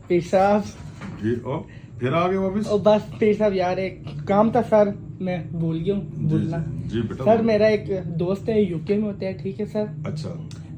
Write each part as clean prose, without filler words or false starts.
पीर साहब जी। और फिर आ गए वापस? और बस पीर साहब यार एक काम था सर, मैं भूल गया हूँ भूलना। जी बेटा। सर मेरा एक दोस्त है यूके में होता है, ठीक है सर। अच्छा।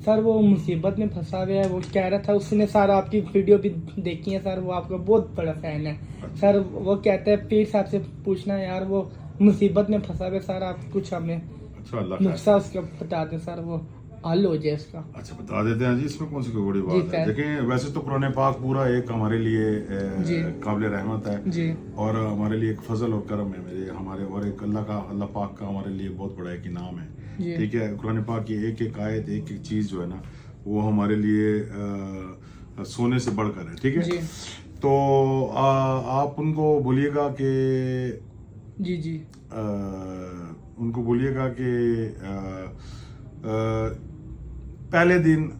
सर वो मुसीबत में फंसा हुआ है, वो कह रहा था उसने सर आपकी वीडियो भी देखी है सर, वो आपका बहुत बड़ा फैन है सर। वो कहता है पीर साहब से पूछना यार, वो मुसीबत में फंसा हुआ है सर, आप कुछ हमें अच्छा, अल्लाह नुस्खा उसका बता दें सर, वो हल हो जाए इसका। अच्छा बता देते हैं जी, इसमें कौन सी कोई बड़ी जी बात है। सर। देखें, वैसे तो कुरान पाक पूरा एक हमारे लिए जी। काबिल रहमत है जी और हमारे लिए एक फजल और करम है मेरे हमारे, और एक अल्लाह पाक का हमारे लिए बहुत बड़ा एक इनाम है। जी। ठीक है, कुरान पाक की एक एक आयत, एक एक चीज़ जो है ना, वो हमारे लिए सोने से बढ़कर है। ठीक है जी तो आप उनको बोलिएगा कि जी जी उनको बोलिएगा कि पहले दिन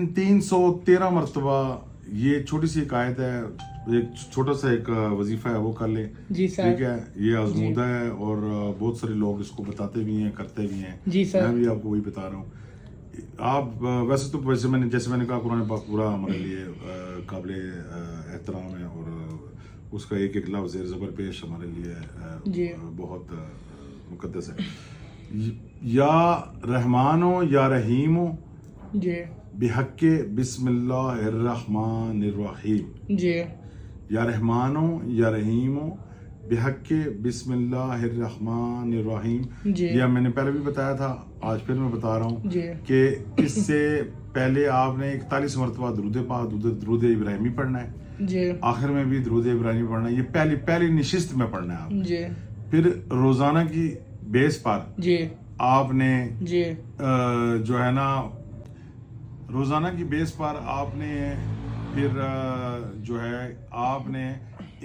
313 मरतबा ये छोटी सी एक आयत है, एक छोटा सा एक वजीफा है, वो कर लें। जी सर। ठीक है, ये आजमूदा है और बहुत सारे लोग इसको बताते भी हैं, करते भी हैं। जी सर। मैं भी आपको वही बता रहा हूँ। आप जैसे मैंने कहा, कुरान पाक पूरा हमारे लिए काबिल एहतराम है और उसका एक एक लफ्ज़ ज़बर पेश हमारे लिए बहुत मुकद्दस है। या रहमानो या रहीमो जी बिहक्के बिस्मिल्लाहिर्रहमानिर्रहीम। जी या रहमानो या रहीमो बिहक्के बिस्मिल्लाहिर्रहमानिर्रहीम। जी। यह मैंने पहले भी बताया था, आज फिर मैं बता रहा हूँ जी। कि इससे पहले आपने 41 मरतबा दुरूद इब्राहिमी पढ़ना है। जी आखिर में भी दुरूद इब्राहिमी पढ़ना है, ये पहली निशिस्त में पढ़ना है आप। जी। फिर रोजाना की बेस पर जी आपने जी जो है ना, रोजाना की बेस पर आपने फिर जो है आपने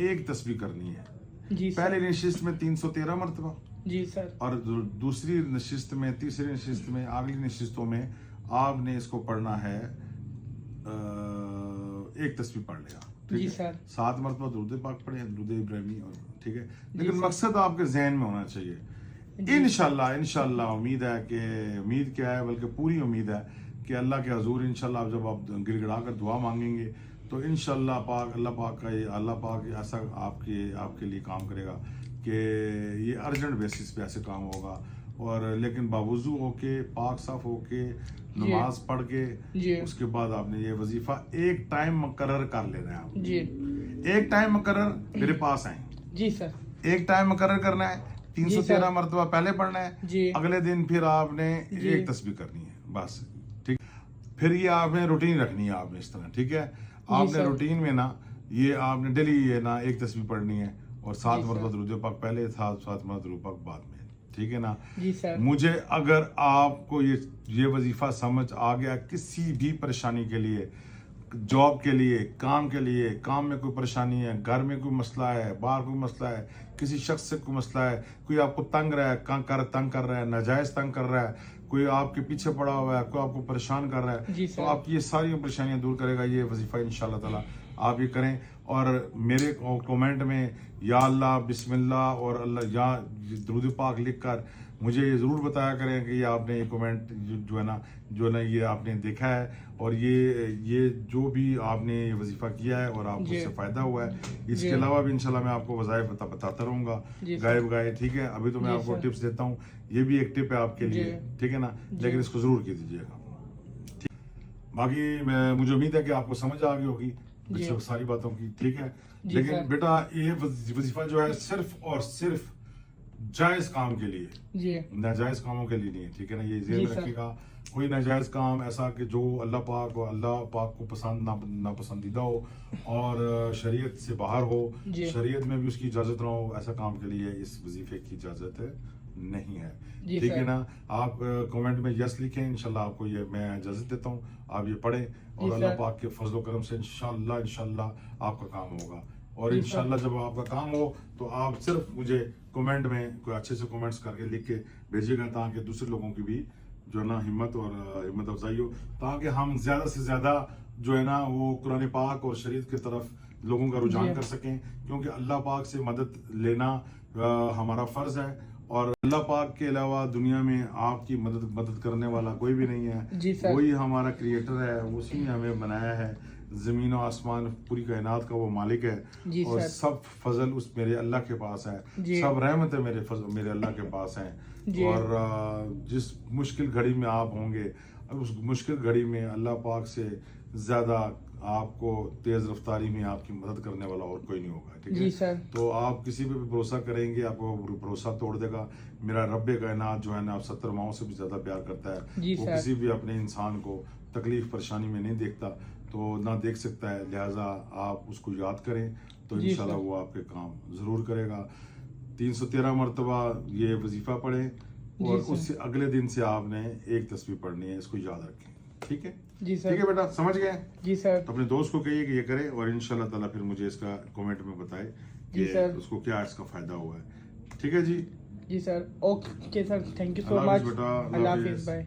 एक तस्बीह करनी है। जी सर। पहली नशिस्त में 313 मरतबा, जी सर। और दूसरी नशिस्त में, तीसरी नशिस्त में, अगली नशिस्तों में आपने इसको पढ़ना है, एक तस्बीह पढ़ लिया। जी सर। 7 मरतबा दुरूद पाक पढ़े, दुरूद इब्राहिमी। और ठीक है, जी लेकिन सर। मकसद आपके जहन में होना चाहिए। इंशाल्लाह उम्मीद है कि, उम्मीद क्या है बल्कि पूरी उम्मीद है कि अल्लाह के हजूर इंशाल्लाह जब आप गिड़गिड़ा कर दुआ मांगेंगे तो इंशाल्लाह अल्लाह पाक ऐसा आपके लिए काम करेगा कि ये अर्जेंट बेसिस पे ऐसे काम होगा। और लेकिन बावजू होके, पाक साफ होके, नमाज पढ़ के, उसके बाद आपने ये वजीफा एक टाइम मुकर्रर कर लेना है। आप जी एक टाइम मुकर्रर मेरे पास आए। जी सर। एक टाइम मुकर्रर करना है, 313 मरतबा पहले पढ़ना है। जी। अगले दिन फिर आपने एक तस्बीह करनी है, बस। ठीक, फिर ये आपने रूटीन रखनी है आपने इस तरह। ठीक है, आपने रूटीन में ना ये आपने डेली ये ना एक तस्बीह पढ़नी है और 7 मरतबा दुरूद पाक पहले, 7 मरतबा दुरूद पाक बाद में। ठीक है ना जी सर। मुझे अगर आपको ये वजीफा समझ आ गया, किसी भी परेशानी के लिए, जॉब के लिए, काम के लिए, काम में कोई परेशानी है, घर में कोई मसला है, बाहर कोई मसला है, किसी शख्स से कोई मसला है, कोई आपको तंग रहा है, तंग कर रहा है, नाजायज तंग कर रहा है, कोई आपके पीछे पड़ा हुआ है, कोई आपको परेशान कर रहा है, तो आपकी ये सारी परेशानियां दूर करेगा ये वजीफा इंशाल्लाह ताला। आप ये करें और मेरे कमेंट में या अल्लाह, बिस्मिल्लाह और अल्लाह या दुरूद पाक लिख कर मुझे ये ज़रूर बताया करें कि ये आपने ये कमेंट जो है ना ये आपने देखा है और ये जो भी आपने ये वजीफा किया है और आपको इससे फ़ायदा हुआ है। इसके अलावा भी इंशाल्लाह मैं आपको वज़ाइफ बताता रहूँगा गायब गाए। ठीक है, अभी तो मैं आपको टिप्स देता हूँ, ये भी एक टिप है आपके लिए। ठीक है ना, लेकिन इसको ज़रूर की दीजिएगा। बाकी मुझे उम्मीद है कि आपको समझ आ गई होगी सारी बातों की। ठीक है, लेकिन बेटा ये वजीफा जो है सिर्फ और सिर्फ जायज काम के लिए, नाजायज कामों के लिए नहीं है। ठीक है ना, ये ज़हन में रखिएगा। कोई नाजायज काम ऐसा कि जो अल्लाह पाक को पसंद नापसंदीदा हो और शरीयत से बाहर हो, शरीयत में भी उसकी इजाज़त ना हो, ऐसा काम के लिए इस वजीफे की इजाज़त नहीं है। ठीक है ना, आप कमेंट में यस लिखें, इंशाल्लाह आपको ये मैं इजाज़त देता हूँ, आप ये पढ़ें और अल्लाह पाक के फजल करम से इंशाल्लाह आपका काम होगा। और इंशाल्लाह जब आपका काम हो तो आप सिर्फ मुझे कमेंट में कोई अच्छे से कमेंट्स करके लिख के भेजिएगा, ताकि दूसरे लोगों की भी जो है ना हिम्मत अफजाई हो, ताकि हम ज़्यादा से ज़्यादा जो है ना वो कुरान पाक और शरीयत की तरफ लोगों का रुझान कर सकें। क्योंकि अल्लाह पाक से मदद लेना हमारा फ़र्ज़ है اور اللہ پاک کے علاوہ دنیا میں آپ کی مدد کرنے والا کوئی بھی نہیں ہے. جی سر. وہی ہمارا کریٹر ہے, اسی نے ہمیں بنایا ہے. زمین و آسمان پوری کائنات کا وہ مالک ہے. جی اور سر. سب فضل اس میرے اللہ کے پاس ہے. جی. سب رحمتیں میرے اللہ کے پاس ہیں. جی. اور جس مشکل گھڑی میں آپ ہوں گے, اس مشکل گھڑی میں اللہ پاک سے زیادہ آپ کو تیز رفتاری میں آپ کی مدد کرنے والا اور کوئی نہیں ہوگا. ٹھیک ہے جی سر. تو آپ کسی پہ بھی بھروسہ کریں گے, آپ کو بھروسہ توڑ دے گا. میرا رب کائنات جو ہے نا 70 ماؤں سے بھی زیادہ پیار کرتا ہے. جی وہ سر. کسی بھی اپنے انسان کو تکلیف پریشانی میں نہیں دیکھتا, تو نہ دیکھ سکتا ہے. لہٰذا آپ اس کو یاد کریں تو جی انشاءاللہ سر. وہ آپ کے کام ضرور کرے گا. 313 مرتبہ یہ وظیفہ پڑھیں, اور جی سر. اس سے اگلے دن سے آپ نے ایک تسبیح پڑھنی ہے. اس کو یاد رکھیں. ٹھیک ہے, جی سر. ٹھیک ہے بیٹا, سمجھ گئے؟ جی سر. تو اپنے دوست کو کہیے کہ یہ کرے, اور انشاءاللہ تعالیٰ پھر مجھے اس کا کمنٹ میں بتائے جی کہ سر. اس کو کیا اس کا فائدہ ہوا ہے. ٹھیک ہے جی, جی sir. Okay sir, thank you so اللہ حافظ مچ. بیٹا, اللہ حافظ. بائے.